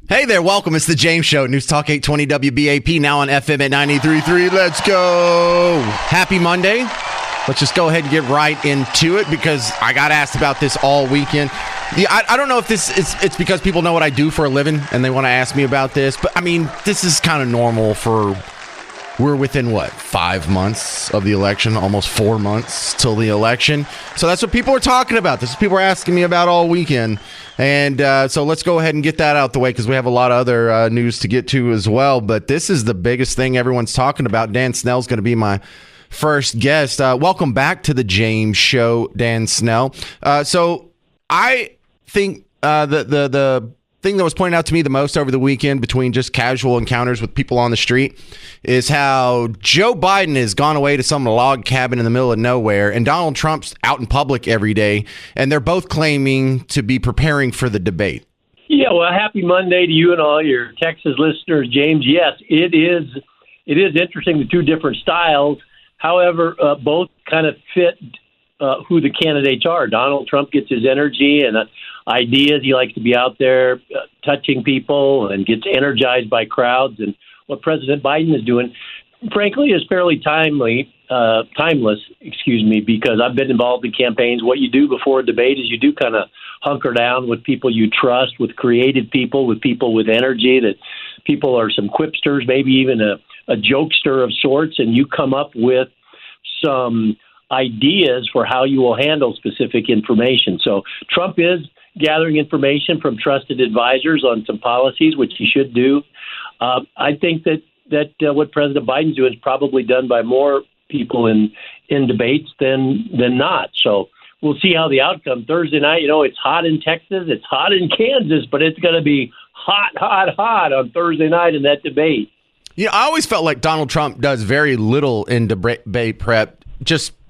Hey there, welcome. It's the James Show, News Talk 820 WBAP, now on FM at 93.3. Let's go. Happy Monday. Let's just go ahead and get right into it because I got asked about this all weekend. Yeah, I don't know if it's because people know what I do for a living and they want to ask me about this, but I mean, this is kind of normal we're within, 5 months of the election, almost 4 months till the election. So that's what people are talking about. This is people are asking me about all weekend. And so let's go ahead and get that out the way because we have a lot of other news to get to as well. But this is the biggest thing everyone's talking about. Dan Snell's going to be my first guest. Welcome back to the James Show, Dan Snell. So I think the thing that was pointed out to me the most over the weekend between just casual encounters with people on the street is how Joe Biden has gone away to some log cabin in the middle of nowhere and Donald Trump's out in public every day, and they're both claiming to be preparing for the debate. Yeah, well, happy Monday to you and all your Texas listeners, James. Yes, it is interesting, the two different styles. However, both kind of fit who the candidates are. Donald Trump gets his energy and ideas. He likes to be out there touching people and gets energized by crowds. And what President Biden is doing, frankly, is fairly timeless, because I've been involved in campaigns. What you do before a debate is you do kind of hunker down with people you trust, with creative people, with people with energy, that people are some quipsters, maybe even a jokester of sorts, and you come up with some ideas for how you will handle specific information. So Trump is gathering information from trusted advisors on some policies, which he should do. I think that what President Biden's doing is probably done by more people in debates than not. So we'll see how the outcome Thursday night. It's hot in Texas, it's hot in Kansas, but it's going to be hot on Thursday night in that debate. I always felt like Donald Trump does very little in debate prep.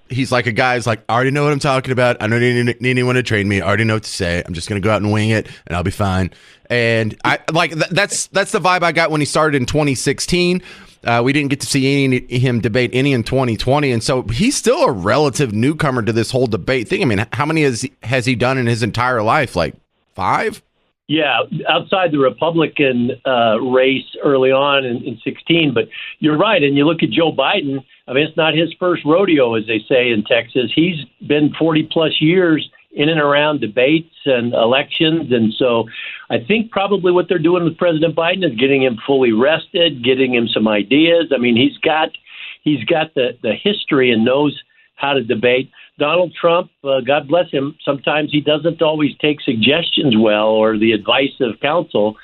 He's like a guy who's like, I already know what I'm talking about. I don't need anyone to train me. I already know what to say. I'm just going to go out and wing it, and I'll be fine. And I like that's the vibe I got when he started in 2016. We didn't get to see him debate any in 2020, and so he's still a relative newcomer to this whole debate thing. I mean, how many has he done in his entire life? Like 5? Yeah, outside the Republican race early on in 16. But you're right. And you look at Joe Biden, I mean, it's not his first rodeo, as they say in Texas. He's been 40-plus years in and around debates and elections. And so I think probably what they're doing with President Biden is getting him fully rested, getting him some ideas. I mean, he's got the history and knows how to debate. Donald Trump, God bless him, sometimes he doesn't always take suggestions well or the advice of counsel,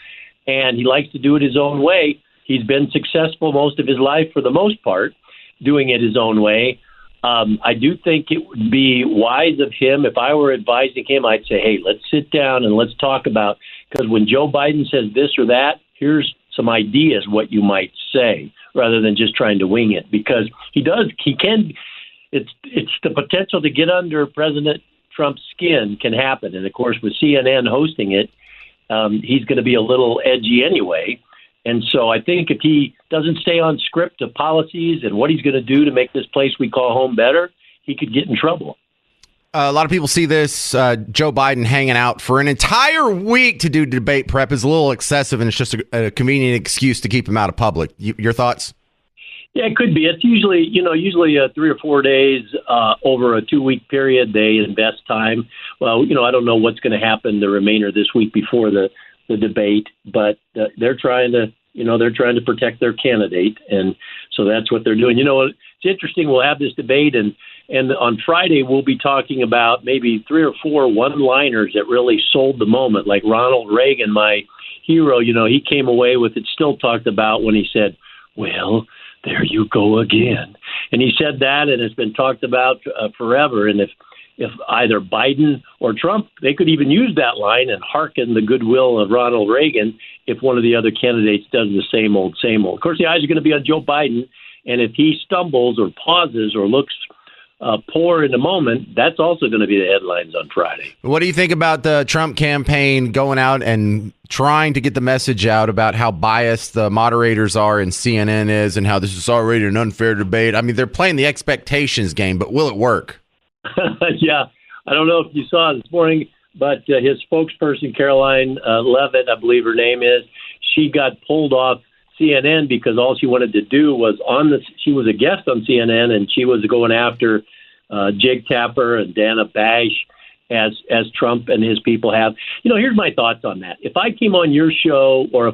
and he likes to do it his own way. He's been successful most of his life, for the most part, doing it his own way. I do think it would be wise of him, if I were advising him, I'd say, hey, let's sit down and let's talk about, because when Joe Biden says this or that, here's some ideas what you might say, rather than just trying to wing it, because he can. It's the potential to get under President Trump's skin can happen. And, of course, with CNN hosting it, he's going to be a little edgy anyway. And so I think if he doesn't stay on script of policies and what he's going to do to make this place we call home better, he could get in trouble. A lot of people see this Joe Biden hanging out for an entire week to do debate prep is a little excessive, and it's just a convenient excuse to keep him out of public. Your thoughts? Yeah, it could be. It's usually 3 or 4 days over a 2-week period. They invest time. Well, I don't know what's going to happen the remainder of this week before the debate, but they're trying to protect their candidate, and so that's what they're doing. It's interesting. We'll have this debate, and on Friday we'll be talking about maybe 3 or 4 one-liners that really sold the moment, like Ronald Reagan, my hero. He came away with it still talked about when he said, "Well, there you go again." And he said that, and it's been talked about forever. And if either Biden or Trump, they could even use that line and hearken the goodwill of Ronald Reagan if one of the other candidates does the same old, same old. Of course, the eyes are going to be on Joe Biden, and if he stumbles or pauses or looks poor in the moment, that's also going to be the headlines on Friday. What do you think about the Trump campaign going out and trying to get the message out about how biased the moderators are and CNN is, and how this is already an unfair debate? I mean, they're playing the expectations game, but will it work? Yeah, I don't know if you saw this morning, but his spokesperson, Caroline Levitt, I believe her name is, she got pulled off CNN because all she wanted to do was she was a guest on CNN, and she was going after Jake Tapper and Dana Bash as Trump and his people have. Here's my thoughts on that. If I came on your show, or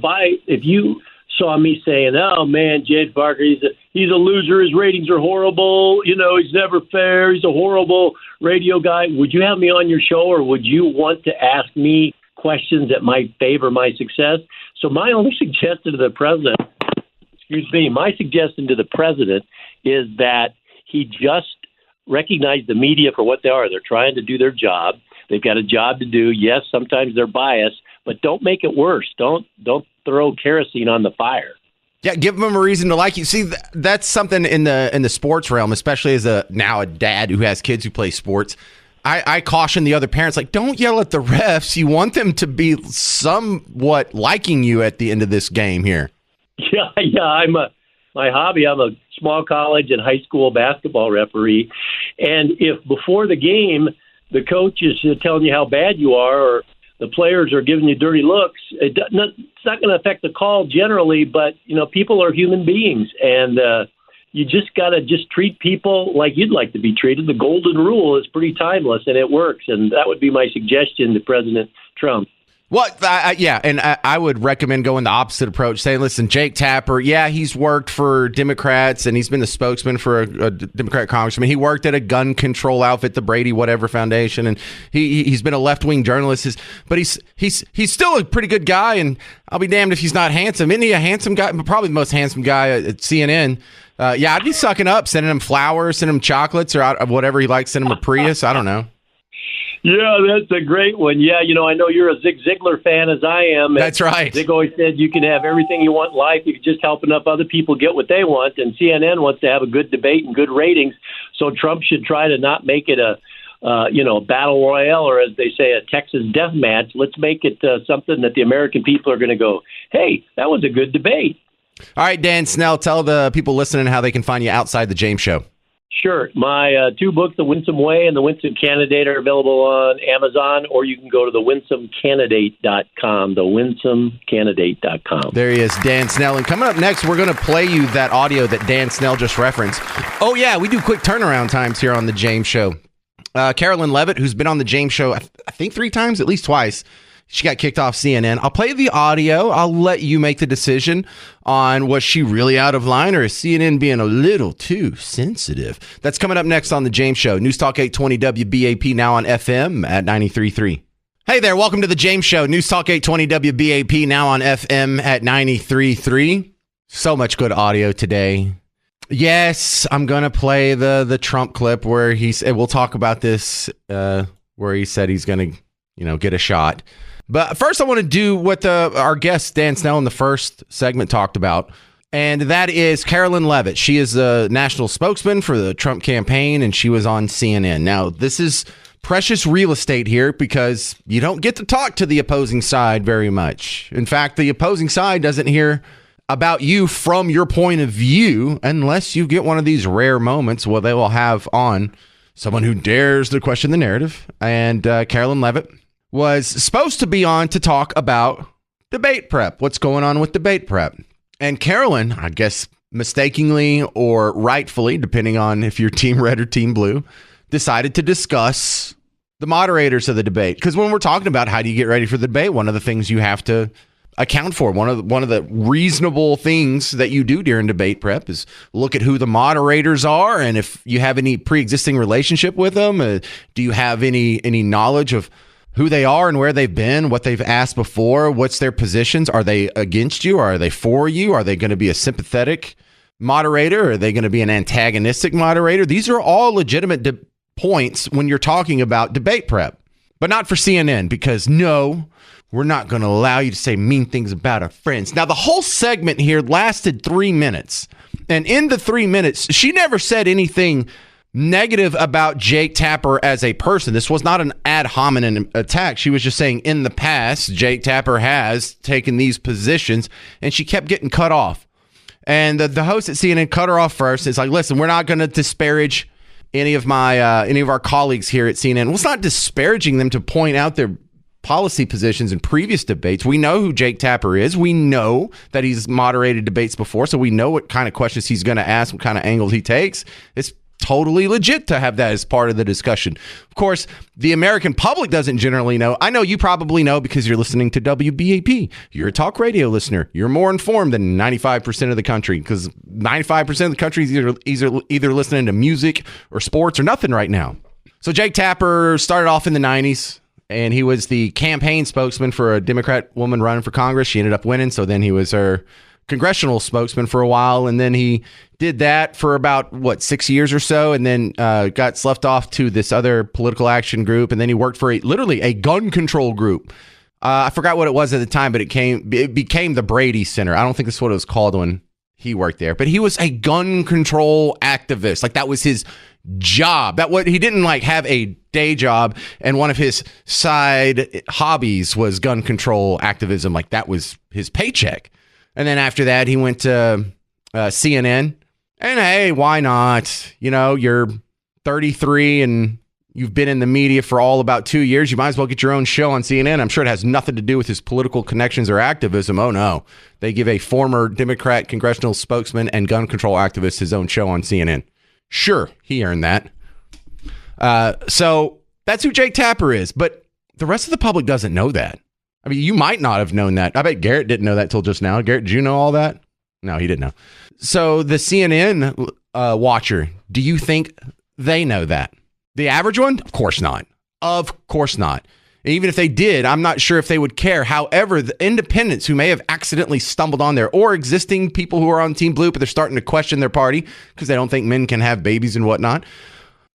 if you saw me saying, "Oh man, Jake Parker, he's a loser. His ratings are horrible. He's never fair. He's a horrible radio guy," would you have me on your show, or would you want to ask me questions that might favor my success? So my only suggestion to the president, my suggestion to the president is that he just recognize the media for what they are. They're trying to do their job. They've got a job to do. Yes, sometimes they're biased, but don't make it worse. Don't throw kerosene on the fire. Yeah, give them a reason to like you. See, that's something in the sports realm, especially as now a dad who has kids who play sports. I caution the other parents, like, don't yell at the refs. You want them to be somewhat liking you at the end of this game here. Yeah. My hobby, I'm a small college and high school basketball referee. And if before the game, the coach is telling you how bad you are, or the players are giving you dirty looks, it's not going to affect the call generally, but, people are human beings. And you just got to treat people like you'd like to be treated. The golden rule is pretty timeless, and it works. And that would be my suggestion to President Trump. Well, I would recommend going the opposite approach, saying, listen, Jake Tapper, he's worked for Democrats, and he's been the spokesman for a Democrat congressman. He worked at a gun control outfit, the Brady whatever foundation, and he's been a left-wing journalist. But he's still a pretty good guy, and I'll be damned if he's not handsome. Isn't he a handsome guy? Probably the most handsome guy at CNN. I'd be sucking up, sending him flowers, sending him chocolates, or whatever he likes, sending him a Prius. I don't know. Yeah, that's a great one. Yeah, I know you're a Zig Ziglar fan, as I am. That's right. Zig always said you can have everything you want in life. You can just help enough other people get what they want. And CNN wants to have a good debate and good ratings. So Trump should try to not make it a battle royale, or as they say, a Texas death match. Let's make it something that the American people are going to go, hey, that was a good debate. All right, Dan Snell, tell the people listening how they can find you outside the James Show. Sure. My two books, The Winsome Way and The Winsome Candidate, are available on Amazon, or you can go to thewinsomecandidate.com, thewinsomecandidate.com. There he is, Dan Snell. And coming up next, we're going to play you that audio that Dan Snell just referenced. Oh, yeah, we do quick turnaround times here on The James Show. Carolyn Levitt, who's been on The James Show, I think 3 times, at least twice. She got kicked off CNN. I'll play the audio. I'll let you make the decision on, was she really out of line, or is CNN being a little too sensitive? That's coming up next on The James Show. News Talk 820 WBAP, now on FM at 93.3. Hey there, welcome to The James Show. News Talk 820 WBAP, now on FM at 93.3. So much good audio today. Yes, I'm going to play the Trump clip where we'll talk about this, where he said he's going to, get a shot. But first, I want to do what our guest, Dan Snell, in the first segment talked about, and that is Carolyn Levitt. She is the national spokesman for the Trump campaign, and she was on CNN. Now, this is precious real estate here because you don't get to talk to the opposing side very much. In fact, the opposing side doesn't hear about you from your point of view unless you get one of these rare moments where they will have on someone who dares to question the narrative. And Carolyn Levitt was supposed to be on to talk about debate prep, what's going on with debate prep. And Carolyn, I guess mistakenly or rightfully, depending on if you're Team Red or Team Blue, decided to discuss the moderators of the debate. Because when we're talking about how do you get ready for the debate, one of the things you have to account for, one of the reasonable things that you do during debate prep is look at who the moderators are, and if you have any pre-existing relationship with them, do you have any knowledge of who they are and where they've been, what they've asked before, what's their positions? Are they against you? Are they for you? Are they going to be a sympathetic moderator? Are they going to be an antagonistic moderator? These are all legitimate points when you're talking about debate prep, but not for CNN, because no, we're not going to allow you to say mean things about our friends. Now, the whole segment here lasted 3 minutes, and in the 3 minutes, she never said anything negative about Jake Tapper as a person. This was not an ad hominem attack. She was just saying in the past, Jake Tapper has taken these positions, and she kept getting cut off. And the host at CNN cut her off first. It's like, listen, we're not going to disparage any of our colleagues here at CNN. Well, it's not disparaging them to point out their policy positions in previous debates. We know who Jake Tapper is. We know that he's moderated debates before, so we know what kind of questions he's going to ask, what kind of angles he takes. It's totally legit to have that as part of the discussion. Of course, the American public doesn't generally know. I know you probably know because you're listening to WBAP. You're a talk radio listener. You're more informed than 95% of the country because 95% of the country is either listening to music or sports or nothing right now. So Jake Tapper started off in the 90s, and he was the campaign spokesman for a Democrat woman running for Congress. She ended up winning, so then he was her congressional spokesman for a while, and then he did that for about 6 years or so, and then got sloughed off to this other political action group, and then he worked for literally a gun control group. I forgot what it was at the time, but it became the Brady Center. I don't think that's what it was called when he worked there, but he was a gun control activist. Like, that was his job. He didn't have a day job, and one of his side hobbies was gun control activism. Like, that was his paycheck. And then after that, he went to CNN. And hey, why not? You're 33 and you've been in the media for all about 2 years. You might as well get your own show on CNN. I'm sure it has nothing to do with his political connections or activism. Oh, no. They give a former Democrat congressional spokesman and gun control activist his own show on CNN. Sure, he earned that. So that's who Jake Tapper is. But the rest of the public doesn't know that. I mean, you might not have known that. I bet Garrett didn't know that till just now. Garrett, did you know all that? No, he didn't know. So the CNN watcher, do you think they know that? The average one? Of course not. Of course not. Even if they did, I'm not sure if they would care. However, the independents who may have accidentally stumbled on there, or existing people who are on Team Blue, but they're starting to question their party because they don't think men can have babies and whatnot,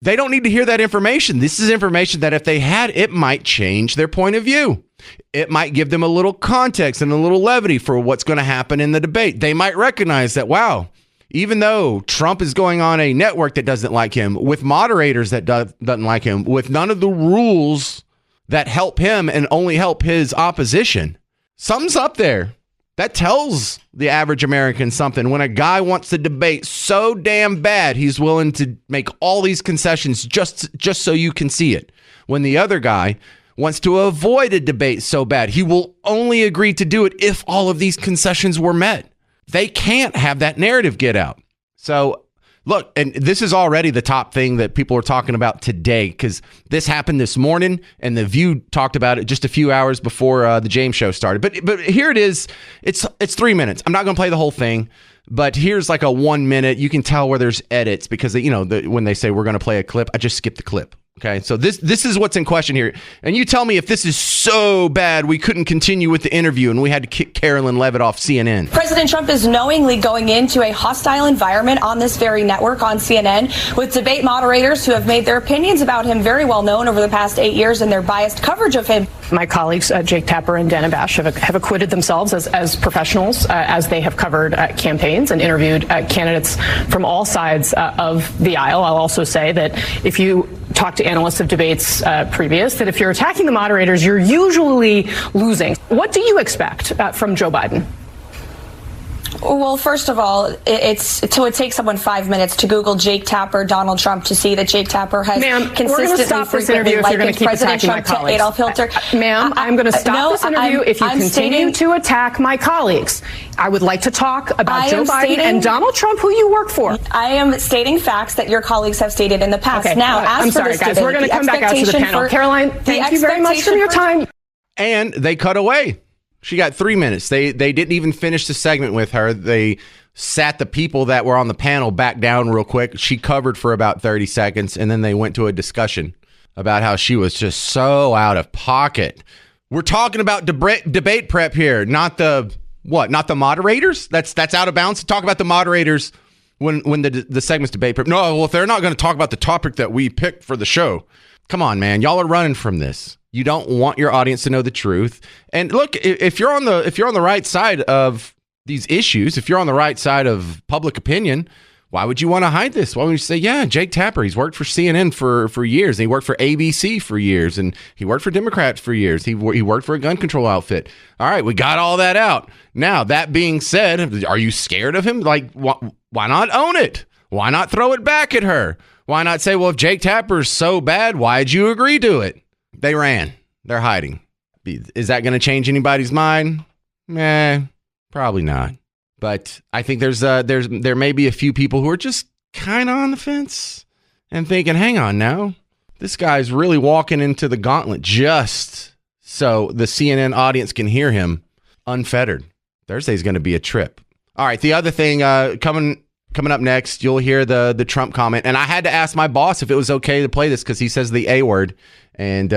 they don't need to hear that information. This is information that if they had, it might change their point of view. It might give them a little context and a little levity for what's going to happen in the debate. They might recognize that, wow, even though Trump is going on a network that doesn't like him, with moderators that doesn't like him, with none of the rules that help him and only help his opposition, something's up there. That tells the average American something. When a guy wants to debate so damn bad, he's willing to make all these concessions just so you can see it. When the other guy wants to avoid a debate so bad, he will only agree to do it if all of these concessions were met. They can't have that narrative get out. So look, and this is already the top thing that people are talking about today, because this happened this morning and The View talked about it just a few hours before the James show started. But here it is. It's 3 minutes. I'm not going to play the whole thing, but here's like a 1 minute. You can tell where there's edits because, when they say we're going to play a clip, I just skip the clip. Okay, so this is what's in question here. And you tell me if this is so bad we couldn't continue with the interview and we had to kick Carolyn Levitt off CNN. President Trump is knowingly going into a hostile environment on this very network, on CNN, with debate moderators who have made their opinions about him very well known over the past 8 years and their biased coverage of him. My colleagues, Jake Tapper and Dana Bash, have acquitted themselves as professionals as they have covered campaigns and interviewed candidates from all sides of the aisle. I'll also say that if you talk to analysts of debates previous, that if you're attacking the moderators, you're usually losing. What do you expect from Joe Biden? Well, first of all, it takes someone 5 minutes to Google Jake Tapper, Donald Trump, to see that Jake Tapper has consistently frequently likened President Trump to Adolf Hitler. Ma'am, I'm going to stop this interview if you continue to attack my colleagues. I would like to talk about Joe Biden and Donald Trump, who you work for. I am stating facts that your colleagues have stated in the past. Okay. Now, I'm sorry, guys. We're going to come back out to the panel. Caroline, thank you very much for your time. And they cut away. She got 3 minutes. They didn't even finish the segment with her. They sat the people that were on the panel back down real quick. She covered for about 30 seconds, and then they went to a discussion about how she was just so out of pocket. We're talking about debate prep here, not the moderators? That's out of bounds to talk about the moderators when the segment's debate prep. No, well, if they're not going to talk about the topic that we picked for the show. Come on, man. Y'all are running from this. You don't want your audience to know the truth. And look, if you're on the right side of these issues, if you're on the right side of public opinion, why would you want to hide this? Why would you say, yeah, Jake Tapper, he's worked for CNN for years. And he worked for ABC for years. And he worked for Democrats for years. He worked for a gun control outfit. All right, we got all that out. Now, that being said, are you scared of him? Like, why not own it? Why not throw it back at her? Why not say, well, if Jake Tapper's so bad, why'd you agree to it? They ran. They're hiding. Is that going to change anybody's mind? Probably not. But I think there may be a few people who are just kind of on the fence and thinking, hang on now, this guy's really walking into the gauntlet just so the CNN audience can hear him unfettered. Thursday's going to be a trip. All right, the other thing coming up next, you'll hear the Trump comment. And I had to ask my boss if it was okay to play this because he says the A word. And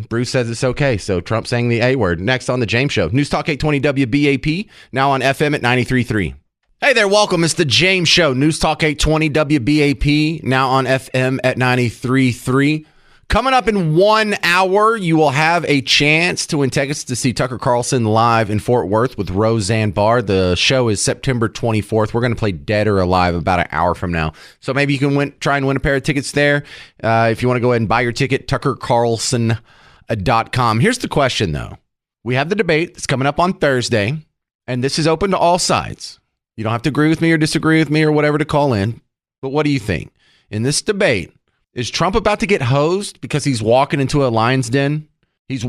Bruce says it's okay. So Trump saying the A word. Next on The James Show. News Talk 820 WBAP, now on FM at 93.3. Hey there, welcome. It's The James Show. News Talk 820 WBAP, now on FM at 93.3. Coming up in 1 hour, you will have a chance to win tickets to see Tucker Carlson live in Fort Worth with Roseanne Barr. The show is September 24th. We're going to play Dead or Alive about an hour from now. So maybe you can try and win a pair of tickets there. If you want to go ahead and buy your ticket, tuckercarlson.com. Here's the question, though. We have the debate that's coming up on Thursday, and this is open to all sides. You don't have to agree with me or disagree with me or whatever to call in. But what do you think? In this debate, is Trump about to get hosed because he's walking into a lion's den?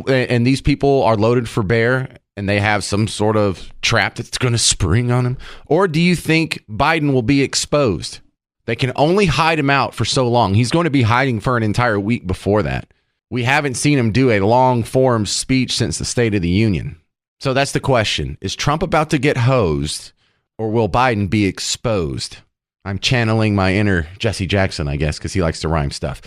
And these people are loaded for bear and they have some sort of trap that's going to spring on him? Or do you think Biden will be exposed? They can only hide him out for so long. He's going to be hiding for an entire week before that. We haven't seen him do a long form speech since the State of the Union. So that's the question. Is Trump about to get hosed or will Biden be exposed? I'm channeling my inner Jesse Jackson, I guess, because he likes to rhyme stuff.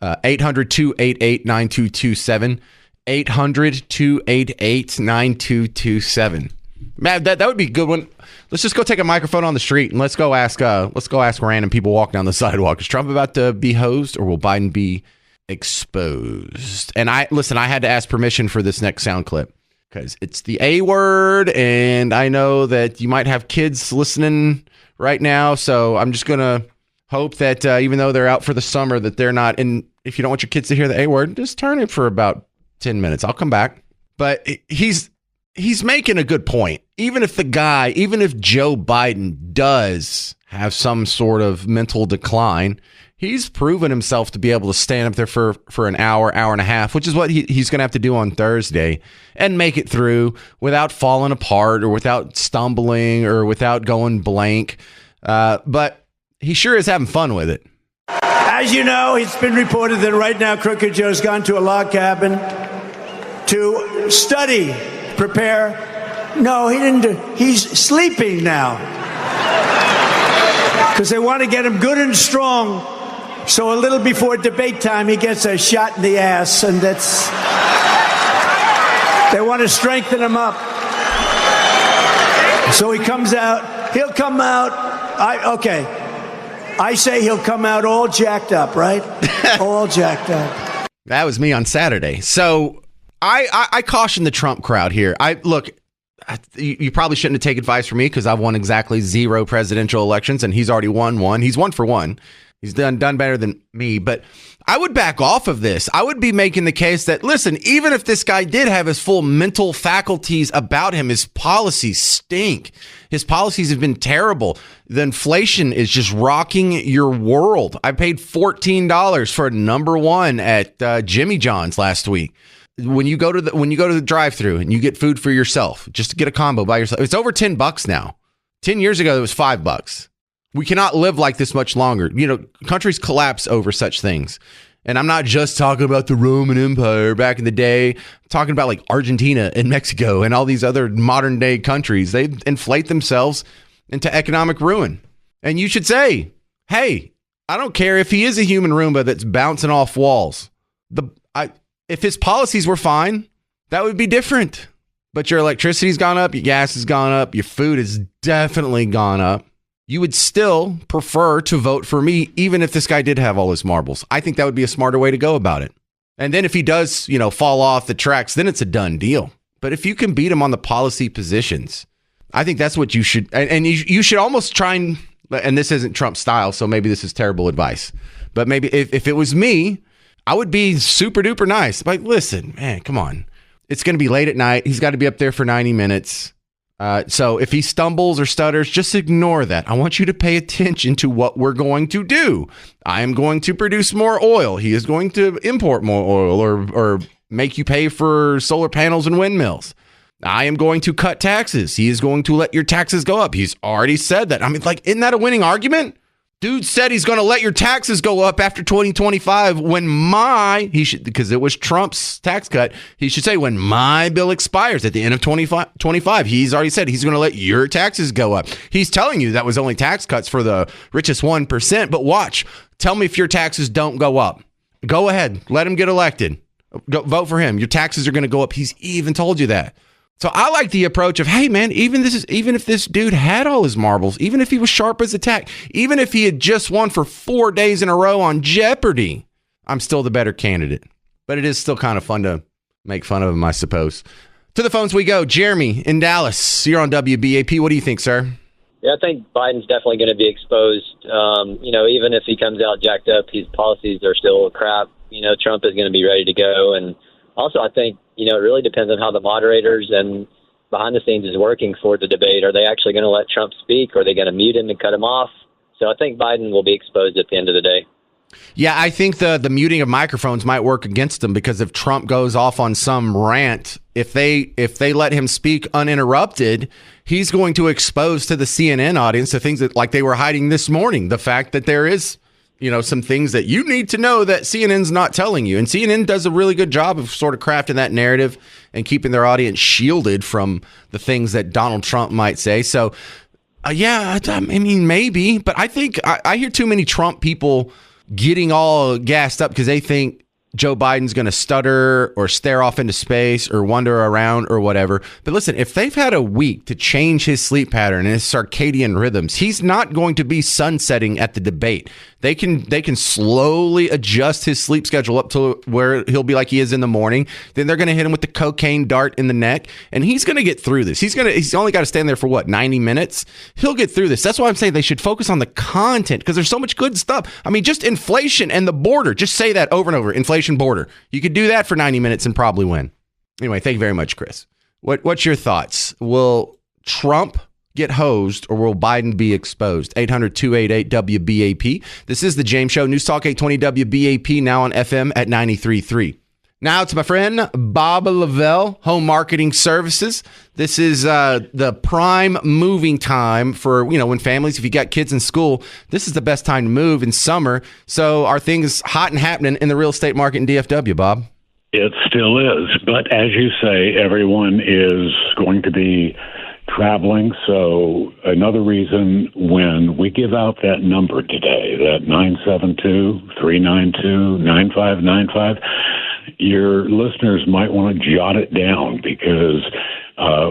800-288-9227. 800-288-9227. Man, that would be a good one. Let's just go take a microphone on the street and let's go ask random people walking down the sidewalk. Is Trump about to be hosed or will Biden be exposed? And I had to ask permission for this next sound clip because it's the A word, and I know that you might have kids listening right now, so I'm just gonna hope that even though they're out for the summer, that they're not. And if you don't want your kids to hear the A word, just turn it for about 10 minutes. I'll come back. But he's making a good point. Even if Joe Biden does have some sort of mental decline, he's proven himself to be able to stand up there for an hour and a half, which is what he's going to have to do on Thursday, and make it through without falling apart or without stumbling or without going blank. But he sure is having fun with it. As you know, it's been reported that right now Crooked Joe's gone to a log cabin to study, prepare. No, he didn't. He's sleeping now because they want to get him good and strong. So a little before debate time, he gets a shot in the ass, and they want to strengthen him up. So he comes out. He'll come out. I say he'll come out all jacked up, right? All jacked up. That was me on Saturday. So I caution the Trump crowd here. You probably shouldn't have taken advice from me because I've won exactly 0 presidential elections, and he's already won one. He's 1 for 1. He's done better than me, but I would back off of this. I would be making the case that, listen, even if this guy did have his full mental faculties about him, his policies stink. His policies have been terrible. The inflation is just rocking your world. I paid $14 for a number 1 at Jimmy John's last week. When you go to the drive-thru and you get food for yourself, just to get a combo by yourself, it's over $10 now. 10 years ago, it was $5. We cannot live like this much longer. You know, countries collapse over such things. And I'm not just talking about the Roman Empire back in the day. I'm talking about like Argentina and Mexico and all these other modern day countries. They inflate themselves into economic ruin. And you should say, hey, I don't care if he is a human Roomba that's bouncing off walls. If his policies were fine, that would be different. But your electricity's gone up, your gas has gone up, your food has definitely gone up. You would still prefer to vote for me, even if this guy did have all his marbles. I think that would be a smarter way to go about it. And then if he does, fall off the tracks, then it's a done deal. But if you can beat him on the policy positions, I think that's what you should. And you should almost try and this isn't Trump style, so maybe this is terrible advice. But maybe if it was me, I would be super duper nice. Like, listen, man, come on. It's going to be late at night. He's got to be up there for 90 minutes. So if he stumbles or stutters, just ignore that. I want you to pay attention to what we're going to do. I am going to produce more oil. He is going to import more oil or make you pay for solar panels and windmills. I am going to cut taxes. He is going to let your taxes go up. He's already said that. I mean, like, isn't that a winning argument? Dude said he's going to let your taxes go up after 2025 because it was Trump's tax cut. He should say when my bill expires at the end of 2025. He's already said he's going to let your taxes go up. He's telling you that was only tax cuts for the richest 1%. But watch, tell me if your taxes don't go up. Go ahead. Let him get elected. Go vote for him. Your taxes are going to go up. He's even told you that. So I like the approach of, hey, man, even if this dude had all his marbles, even if he was sharp as a tack, even if he had just won for 4 days in a row on Jeopardy, I'm still the better candidate. But it is still kind of fun to make fun of him, I suppose. To the phones we go. Jeremy in Dallas. You're on WBAP. What do you think, sir? Yeah, I think Biden's definitely going to be exposed. Even if he comes out jacked up, his policies are still crap. Trump is going to be ready to go. And also, I think, it really depends on how the moderators and behind the scenes is working for the debate. Are they actually going to let Trump speak? Or are they going to mute him and cut him off? So I think Biden will be exposed at the end of the day. Yeah, I think the muting of microphones might work against him, because if Trump goes off on some rant, if they let him speak uninterrupted, he's going to expose to the CNN audience the things that, like they were hiding this morning, the fact that there is some things that you need to know that CNN's not telling you. And CNN does a really good job of sort of crafting that narrative and keeping their audience shielded from the things that Donald Trump might say. So, I mean, maybe. But I think I hear too many Trump people getting all gassed up because they think Joe Biden's going to stutter or stare off into space or wander around or whatever. But listen, if they've had a week to change his sleep pattern and his circadian rhythms, he's not going to be sunsetting at the debate. They can slowly adjust his sleep schedule up to where he'll be like he is in the morning. Then they're going to hit him with the cocaine dart in the neck, and he's going to get through this. He's only got to stand there for 90 minutes. He'll get through this. That's why I'm saying they should focus on the content, because there's so much good stuff. I mean, just inflation and the border. Just say that over and over. Inflation, border. You could do that for 90 minutes and probably win. Anyway, thank you very much, Chris. What's your thoughts? Will Trump get hosed, or will Biden be exposed? 800-288-WBAP. This is the James Show. News Talk 820 WBAP, now on FM at 93.3. Now to my friend Bob Lavelle, Home Marketing Services. This is the prime moving time for, when families, if you got kids in school, this is the best time to move in summer. So are things hot and happening in the real estate market in DFW, Bob? It still is. But as you say, everyone is going to be traveling. So another reason when we give out that number today, that 972-392-9595, your listeners might want to jot it down, because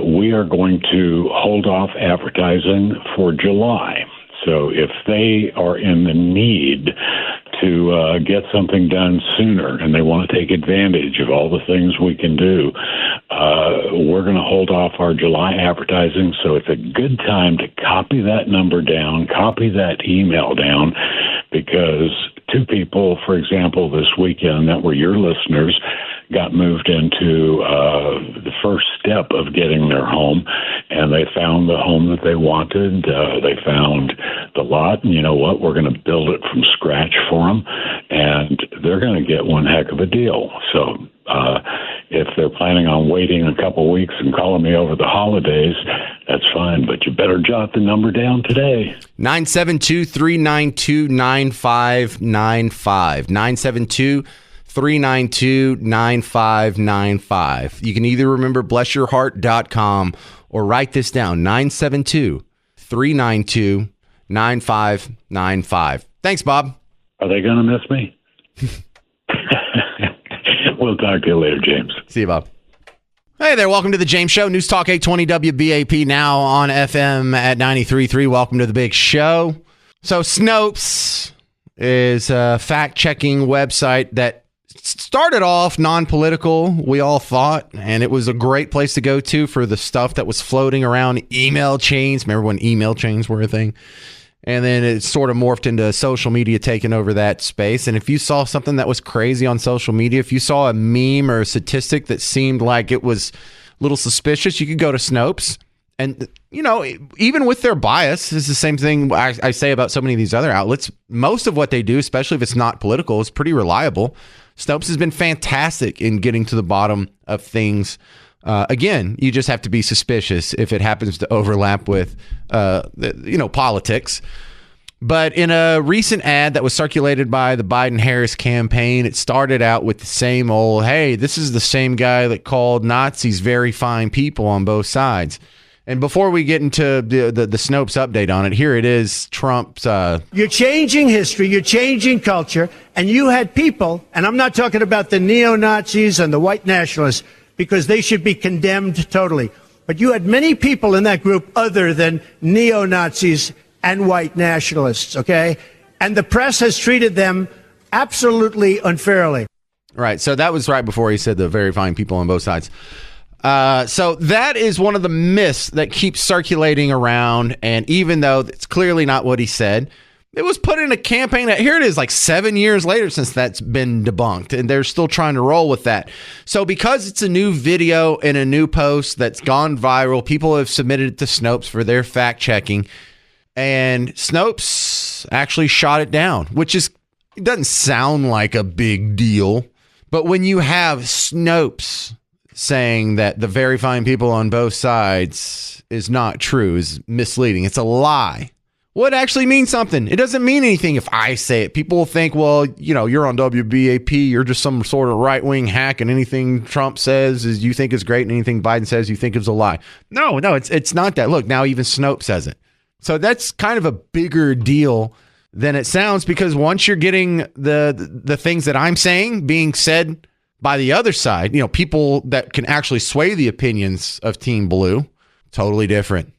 we are going to hold off advertising for July. So if they are in the need to get something done sooner and they want to take advantage of all the things we can do, we're going to hold off our July advertising. So it's a good time to copy that number down, copy that email down, because 2 people, for example, this weekend that were your listeners got moved into the first step of getting their home, and they found the home that they wanted. They found the lot, and you know what? We're going to build it from scratch for them, and they're going to get one heck of a deal. So if they're planning on waiting a couple weeks and calling me over the holidays, that's fine, but you better jot the number down today. 972-392-9595. 972-392-9595. You can either remember blessyourheart.com or write this down, 972-392-9595. Thanks, Bob. Are they going to miss me? We'll talk to you later, James. See you, Bob. Hey there, welcome to the James Show. News Talk 820 WBAP, now on FM at 93.3. Welcome to the big show. So Snopes is a fact-checking website that started off non-political, we all thought, and it was a great place to go to for the stuff that was floating around email chains. Remember when email chains were a thing? And then it sort of morphed into social media taking over that space. And if you saw something that was crazy on social media, if you saw a meme or a statistic that seemed like it was a little suspicious, you could go to Snopes. And, even with their bias, it's the same thing I say about so many of these other outlets. Most of what they do, especially if it's not political, is pretty reliable. Snopes has been fantastic in getting to the bottom of things. Again, you just have to be suspicious if it happens to overlap with, politics. But in a recent ad that was circulated by the Biden-Harris campaign, it started out with the same old, hey, this is the same guy that called Nazis very fine people on both sides. And before we get into the Snopes update on it, here it is, Trump's... You're changing history, you're changing culture, and you had people, and I'm not talking about the neo-Nazis and the white nationalists, because they should be condemned totally. But you had many people in that group other than neo-Nazis and white nationalists, okay? And the press has treated them absolutely unfairly. Right, so that was right before he said the very fine people on both sides. So that is one of the myths that keeps circulating around, and even though it's clearly not what he said, it was put in a campaign that, here it is, like 7 years later since that's been debunked, and they're still trying to roll with that. So because it's a new video and a new post that's gone viral, people have submitted it to Snopes for their fact-checking, and Snopes actually shot it down, which is, it doesn't sound like a big deal, but when you have Snopes saying that the very fine people on both sides is not true, is misleading, it's a lie. Well, it actually means something. It doesn't mean anything if I say it. People will think, well, you're on WBAP, you're just some sort of right-wing hack, and anything Trump says is you think is great, and anything Biden says you think is a lie. No, it's not that. Look, now even Snopes says it. So that's kind of a bigger deal than it sounds, because once you're getting the things that I'm saying being said by the other side, people that can actually sway the opinions of Team Blue, totally different.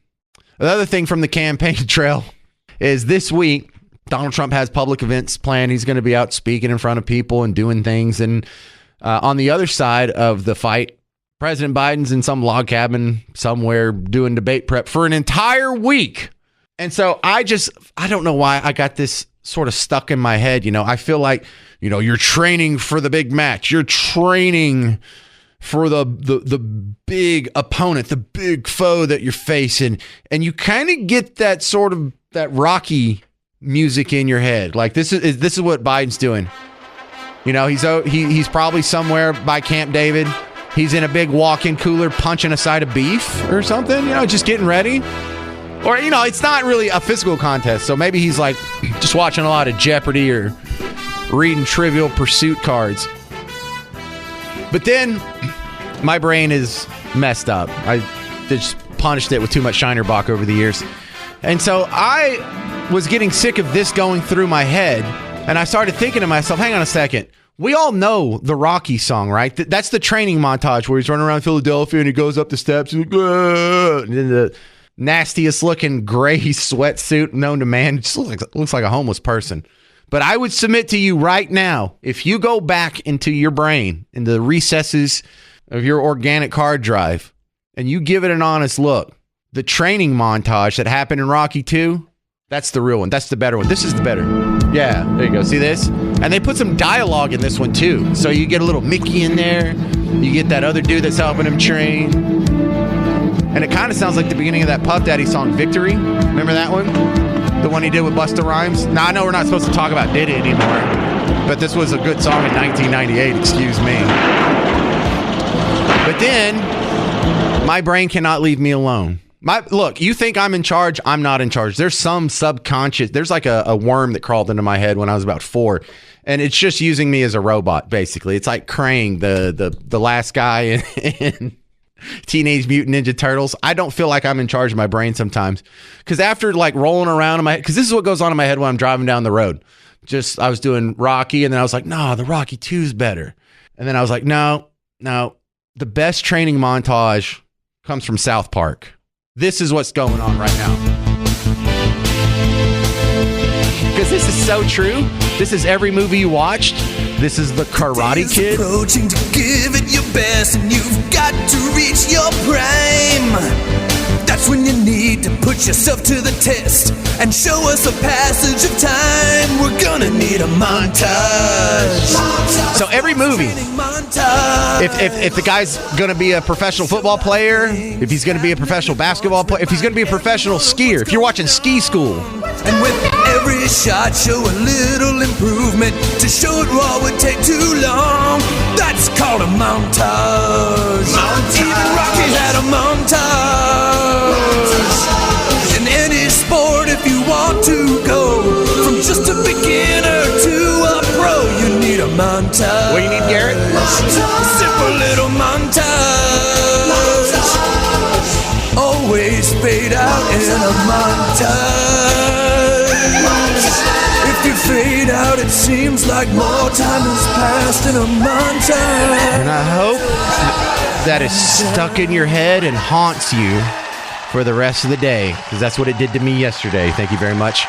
Another thing from the campaign trail is this week, Donald Trump has public events planned. He's going to be out speaking in front of people and doing things. And on the other side of the fight, President Biden's in some log cabin somewhere doing debate prep for an entire week. And so I don't know why I got this sort of stuck in my head. I feel like, you're training for the big match. You're training for the big opponent, the big foe that you're facing. And you kind of get that sort of that Rocky music in your head. Like this is what Biden's doing. He's probably somewhere by Camp David. He's in a big walk-in cooler punching a side of beef or something, just getting ready. Or, it's not really a physical contest. So maybe he's like just watching a lot of Jeopardy or reading Trivial Pursuit cards. But then my brain is messed up. I just punished it with too much Shiner Bock over the years. And so I was getting sick of this going through my head. And I started thinking to myself, hang on a second. We all know the Rocky song, right? That's the training montage where he's running around Philadelphia and he goes up the steps and then the nastiest looking gray sweatsuit known to man. It just looks like a homeless person. But I would submit to you right now, if you go back into your brain, in the recesses of your organic hard drive, and you give it an honest look, the training montage that happened in Rocky 2, that's the real one. That's the better one. This is the better. Yeah, there you go. See this? And they put some dialogue in this one too. So you get a little Mickey in there. You get that other dude that's helping him train. And it kind of sounds like the beginning of that Puff Daddy song, Victory. Remember that one? The one he did with Busta Rhymes? Now, I know we're not supposed to talk about Diddy anymore, but this was a good song in 1998, excuse me. But then, my brain cannot leave me alone. Look, you think I'm in charge? I'm not in charge. There's some subconscious, there's like a worm that crawled into my head when I was about 4, and it's just using me as a robot, basically. It's like Krang, the last guy in Teenage Mutant Ninja Turtles. I don't feel like I'm in charge of my brain sometimes, because after like rolling around in my head, because this is what goes on in my head when I'm driving down the road. I was doing Rocky, and then I was like, no, the Rocky 2's better. And then I was like, no, the best training montage comes from South Park. This is what's going on right now. Because this is so true. This is every movie you watched. This is the Karate Kid. Approaching to give it your best, and you've got to reach your prime. That's when you need to put yourself to the test and show us a passage of time. We're gonna need a montage. So every movie, if the guy's gonna be a professional football player, if he's gonna be a professional basketball player, if he's gonna be a professional skier, if you're watching Ski School, and with Every shot show a little improvement. To show it raw would take too long. That's called a montage. Even Rocky had a montage. In any sport, if you want to go from just a beginner to a pro, you need a montage. What do you need, Garrett? Simple little montage. Always fade out in a montage. If you fade out, it seems like more time has passed in a montage. And I hope that is stuck in your head and haunts you for the rest of the day, because that's what it did to me yesterday. Thank you very much.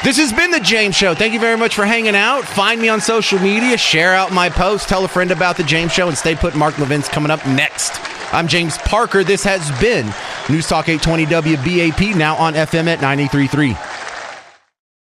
This has been The James Show. Thank you very much for hanging out. Find me on social media. Share out my post. Tell a friend about The James Show, and stay put. Mark Levin's coming up next. I'm James Parker. This has been News Talk 820 WBAP, now on FM at 93.3.